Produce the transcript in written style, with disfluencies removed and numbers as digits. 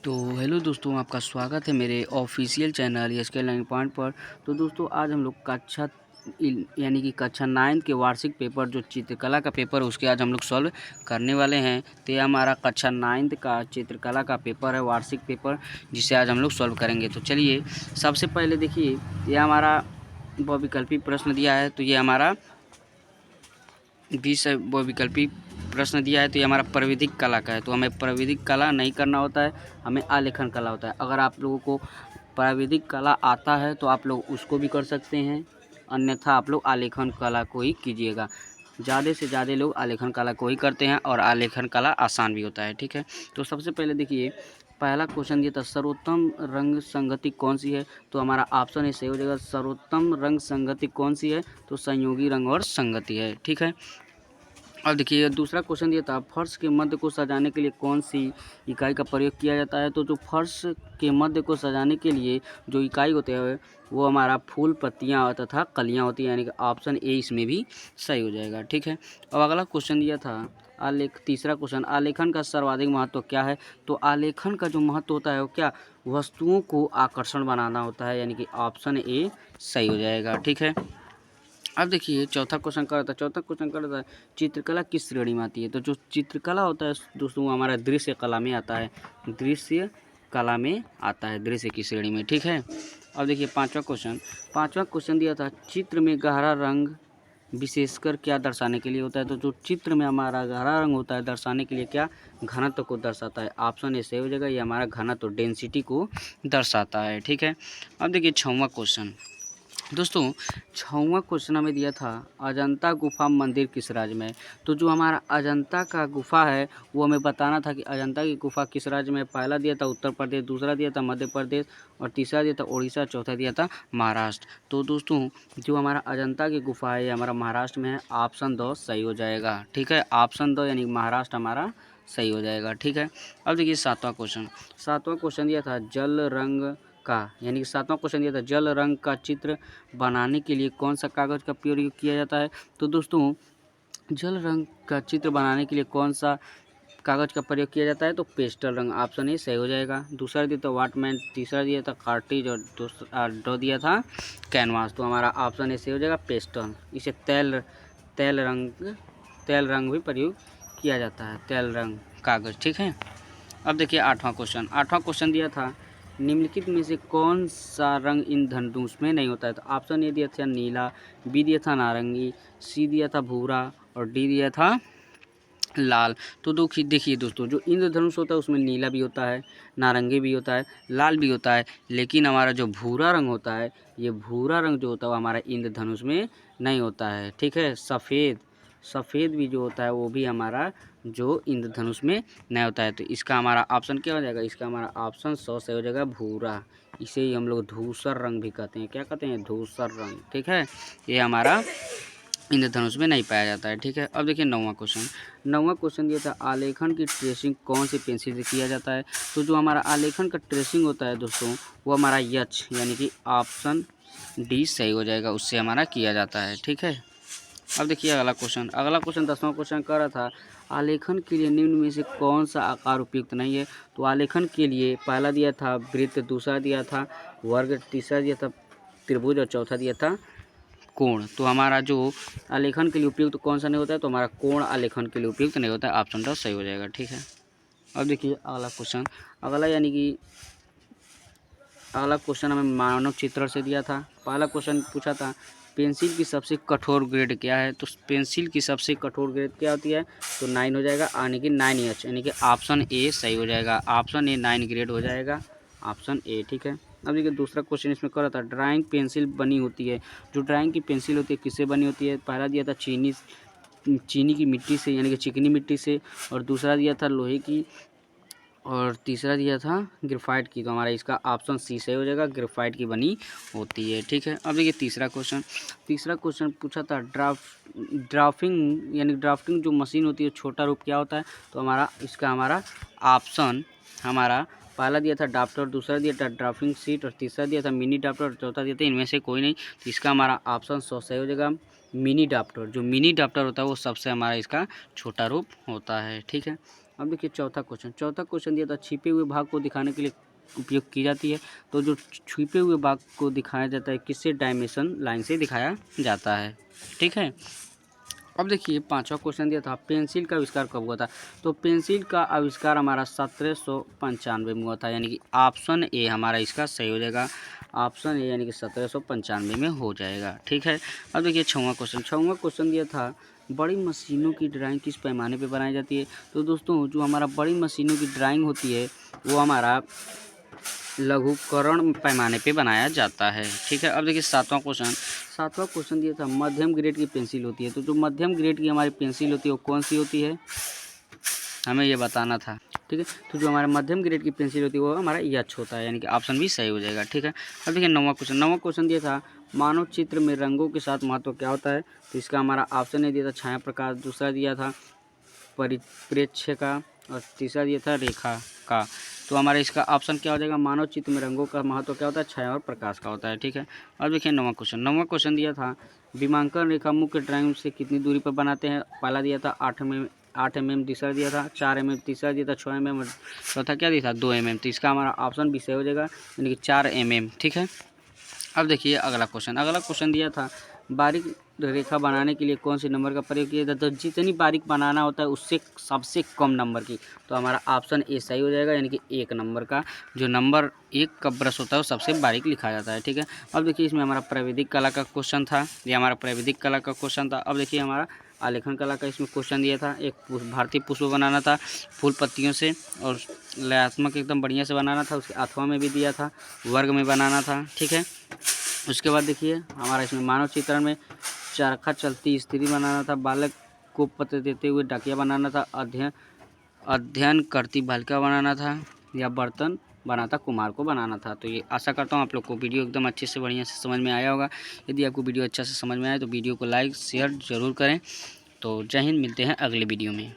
तो हेलो दोस्तों, आपका स्वागत है मेरे official channel SK learning point पर। तो दोस्तों, आज हम लोग यानी कि कक्षा 9 के वार्षिक पेपर जो चित्रकला का पेपर है उसके आज हम लोग सॉल्व करने वाले हैं। तो ये हमारा कक्षा 9 का चित्रकला का पेपर है, वार्षिक पेपर, जिसे आज हम लोग सॉल्व करेंगे। तो चलिए, सबसे पहले देखिए, ये हमारा बहुविकल्पी प्रश्न दिया है। तो ये हमारा 20 बहुविकल्पी प्रश्न दिया है। तो ये हमारा प्राविधिक कला का है। तो हमें प्राविधिक कला नहीं करना होता है, हमें आलेखन कला होता है। अगर आप लोगों को प्राविधिक कला आता है तो आप लोग उसको भी कर सकते हैं, अन्यथा आप लोग आलेखन कला को ही कीजिएगा। ज़्यादा से ज़्यादा लोग आलेखन कला को ही करते हैं और आलेखन कला आसान भी होता है। ठीक है, तो सबसे पहले देखिए, पहला क्वेश्चन दिया था, सर्वोत्तम रंग संगति कौन सी है। तो हमारा ऑप्शन ए सही हो जाएगा। सर्वोत्तम रंग संगति कौन सी है, तो संयोगी रंग और संगति है। ठीक है, अब देखिए, दूसरा क्वेश्चन दिया था, फर्श के मध्य को सजाने के लिए कौन सी इकाई का प्रयोग किया जाता है। तो जो फर्श के मध्य को सजाने के लिए जो इकाई होते हैं वो हमारा फूल, पत्तियां तथा कलियां होती हैं, यानी कि ऑप्शन ए इसमें भी सही हो जाएगा। ठीक है, अब अगला क्वेश्चन दिया था, तीसरा क्वेश्चन, आलेखन का सर्वाधिक महत्व क्या है। तो आलेखन का जो महत्व होता है वो क्या, वस्तुओं को आकर्षण बनाना होता है, यानी कि ऑप्शन ए सही हो जाएगा। ठीक है, अब देखिए, चौथा क्वेश्चन कर रहा था, चित्रकला किस श्रेणी में आती है। तो जो चित्रकला होता है दोस्तों, वो हमारा दृश्य कला में आता है, दृश्य कला में आता है, दृश्य की श्रेणी में। ठीक है, अब देखिए, पांचवा क्वेश्चन दिया था, चित्र में गहरा रंग विशेषकर क्या दर्शाने के लिए होता है। तो जो चित्र में हमारा गहरा रंग होता है दर्शाने के लिए क्या, घनत्व को दर्शाता है। ऑप्शन ए सही हो जाएगा, ये हमारा घनत्व, डेंसिटी को दर्शाता है। ठीक है, अब देखिए, छठवां क्वेश्चन दोस्तों, छठवां क्वेश्चन हमें दिया था, अजंता गुफा मंदिर किस राज्य में है। तो जो हमारा अजंता का गुफा है वो हमें बताना था कि अजंता की गुफा किस राज्य में है। पहला दिया था उत्तर प्रदेश, दूसरा दिया था मध्य प्रदेश और तीसरा दिया था उड़ीसा, चौथा दिया था महाराष्ट्र। तो दोस्तों, जो हमारा अजंता की गुफा है ये हमारा महाराष्ट्र में है, ऑप्शन 2 सही हो जाएगा। ठीक है, ऑप्शन 2 यानी महाराष्ट्र हमारा सही हो जाएगा। ठीक है, अब देखिए, सातवां क्वेश्चन दिया था, जल रंग का, यानी कि सातवां क्वेश्चन दिया था, जल रंग का चित्र बनाने के लिए कौन सा कागज़ का प्रयोग किया जाता है। तो दोस्तों, जल रंग का चित्र बनाने के लिए कौन सा कागज़ का प्रयोग किया जाता है, तो पेस्टल रंग, ऑप्शन ए सही हो जाएगा। दूसरा दिया था वाटरमैन, तीसरा दिया था कार्टिज और दो दिया था कैनवास। तो हमारा ऑप्शन ए सही हो जाएगा, पेस्टल। इसे तेल रंग भी प्रयोग किया जाता है, तेल रंग कागज़। ठीक है, अब देखिए, आठवां क्वेश्चन दिया था, निम्नलिखित में से कौन सा रंग इंद्रधनुष में नहीं होता है। तो ऑप्शन ए दिया था नीला, बी दिया था नारंगी, सी दिया था भूरा और डी दिया था लाल। तो देखिए दोस्तों, जो इंद्रधनुष होता है उसमें नीला भी होता है, नारंगी भी होता है, लाल भी होता है, लेकिन हमारा जो भूरा रंग होता है, ये भूरा रंग जो होता है वो हमारा इंद्रधनुष में नहीं होता है। ठीक है, सफ़ेद भी जो होता है वो भी हमारा जो इंद्रधनुष में नहीं होता है। तो इसका हमारा ऑप्शन क्या हो जाएगा, इसका हमारा ऑप्शन 100 से हो जाएगा, भूरा। इसे ही हम लोग धूसर रंग भी कहते हैं। क्या कहते हैं, धूसर रंग। ठीक है, ये हमारा इंद्रधनुष में नहीं पाया जाता है। ठीक है, अब देखिए, नौवां क्वेश्चन दिया था, आलेखन की ट्रेसिंग कौन सी पेंसिल से किया जाता है। तो जो हमारा आलेखन का ट्रेसिंग होता है दोस्तों, वो हमारा यच, यानी कि ऑप्शन डी सही हो जाएगा, उससे हमारा किया जाता है। ठीक है, अब देखिए, अगला क्वेश्चन 10वां क्वेश्चन कर रहा था, आलेखन के लिए निम्न में से कौन सा आकार उपयुक्त नहीं है। तो आलेखन के लिए पहला दिया था वृत्त, दूसरा दिया था वर्ग, तीसरा दिया था त्रिभुज और चौथा दिया था कोण। तो हमारा जो आलेखन के लिए उपयुक्त कौन सा नहीं होता है, तो हमारा कोण आलेखन के लिए उपयुक्त नहीं होता है, ऑप्शन 2 सही हो जाएगा। ठीक है, अब देखिए, अगला क्वेश्चन हमें मानव चित्रण से दिया था। पहला क्वेश्चन पूछा था, पेंसिल की सबसे कठोर ग्रेड क्या है। तो पेंसिल की सबसे कठोर ग्रेड क्या होती है, तो 9 हो जाएगा, यानी कि 9H, यानी कि ऑप्शन ए सही हो जाएगा, ऑप्शन ए 9 ग्रेड हो जाएगा, ऑप्शन ए। ठीक है, अब देखिए, दूसरा क्वेश्चन इसमें कर रहा था, ड्राइंग पेंसिल बनी होती है, जो ड्राइंग की पेंसिल होती है किससे बनी होती है। पहला दिया था चीनी की मिट्टी से, यानी कि चिकनी मिट्टी से, और दूसरा दिया था लोहे की, और तीसरा दिया था ग्रेफाइट की। तो हमारा इसका ऑप्शन सी सही हो जाएगा, ग्रेफाइट की बनी होती है। ठीक है, अब देखिए, तीसरा क्वेश्चन पूछा था, ड्राफ्टिंग जो मशीन होती है छोटा रूप क्या होता है। तो हमारा ऑप्शन हमारा पहला दिया था ड्राफ्टर, दूसरा दिया था ड्राफ्टिंग सीट और तीसरा दिया था मिनी ड्राफ्टर और चौथा दिया था इनमें से कोई नहीं। तो इसका हमारा ऑप्शन 100 सही हो जाएगा, मिनी ड्राफ्टर। जो मिनी ड्राफ्टर होता है वो सबसे हमारा इसका छोटा रूप होता है। ठीक है, अब देखिए चौथा क्वेश्चन दिया था, छिपे हुए भाग को दिखाने के लिए उपयोग की जाती है। तो जो छिपे हुए भाग को दिखाया जाता है किससे, डायमेंशन लाइन से दिखाया जाता है। ठीक है। अब देखिए पांचवा क्वेश्चन दिया था, पेंसिल का आविष्कार कब हुआ था। तो पेंसिल का आविष्कार हमारा 1795 में हुआ था, यानी कि ऑप्शन ए हमारा इसका सही हो जाएगा। ऑप्शन ए यानी कि 1795 में हो जाएगा। ठीक है। अब देखिए छठवां क्वेश्चन दिया था, बड़ी मशीनों की ड्राइंग किस पैमाने पे बनाई जाती है। तो दोस्तों जो हमारा बड़ी मशीनों की ड्राइंग होती है वो हमारा लघुकरण पैमाने पे बनाया जाता है। ठीक है। अब देखिए सातवां क्वेश्चन दिया था, मध्यम ग्रेड की पेंसिल होती है। तो जो मध्यम ग्रेड की हमारी पेंसिल होती है वो कौन सी होती है, हमें ये बताना था। ठीक है। तो जो हमारा मध्यम ग्रेड की पेंसिल होती है वो हमारा एच होता है, यानी कि ऑप्शन भी सही हो जाएगा। ठीक है। अब देखिए नौवां क्वेश्चन दिया था, मानव चित्र में रंगों के साथ महत्व क्या होता है। तो इसका हमारा ऑप्शन ए दिया था छाया प्रकाश, दूसरा दिया था परिप्रेक्ष्य का, और तीसरा दिया था रेखा का। तो हमारा इसका ऑप्शन क्या हो जाएगा, मानव चित्र में रंगों का महत्व क्या होता है, छाया और प्रकाश का होता है। ठीक है। और देखिए नौवां क्वेश्चन दिया था, विमांकन रेखा मुख्य ड्राइंग से कितनी दूरी पर बनाते हैं। पहला दिया था 8 mm, दूसरा दिया था 4 mm, तीसरा दिया था 6 mm, चौथा क्या दिया था 2 mm। तो इसका हमारा ऑप्शन भी सही हो जाएगा, यानी कि 4 mm। ठीक है। अब देखिए अगला क्वेश्चन दिया था, बारीक रेखा बनाने के लिए कौन से नंबर का प्रयोग किया जाता है। तो जितनी बारीक बनाना होता है उससे सबसे कम नंबर की। तो हमारा ऑप्शन ए सही हो जाएगा, यानी कि 1 नंबर का, जो नंबर 1 का ब्रश होता है वो सबसे बारीक लिखा जाता है। ठीक है। अब देखिए इसमें हमारा प्राविधिक कला का क्वेश्चन था, ये हमारा प्राविधिक कला का क्वेश्चन था। अब देखिए हमारा आलेखन कला का इसमें क्वेश्चन दिया था, एक भारतीय पुष्प बनाना था फूल पत्तियों से, और लयात्मक एकदम बढ़िया से बनाना था। उसके अथवा में भी दिया था, वर्ग में बनाना था। ठीक है। उसके बाद देखिए हमारा इसमें मानव चित्रण में चरखा चलती स्त्री बनाना था, बालक को पत्र देते हुए डाकिया बनाना था, अध्ययन करती बालिका बनाना था, या बर्तन बनाता कुम्हार को बनाना था। तो ये आशा करता हूँ आप लोग को वीडियो एकदम अच्छे से बढ़िया से समझ में आया होगा। यदि आपको वीडियो अच्छा से समझ में आए तो वीडियो को लाइक शेयर ज़रूर करें। तो जय हिंद, मिलते हैं अगले वीडियो में।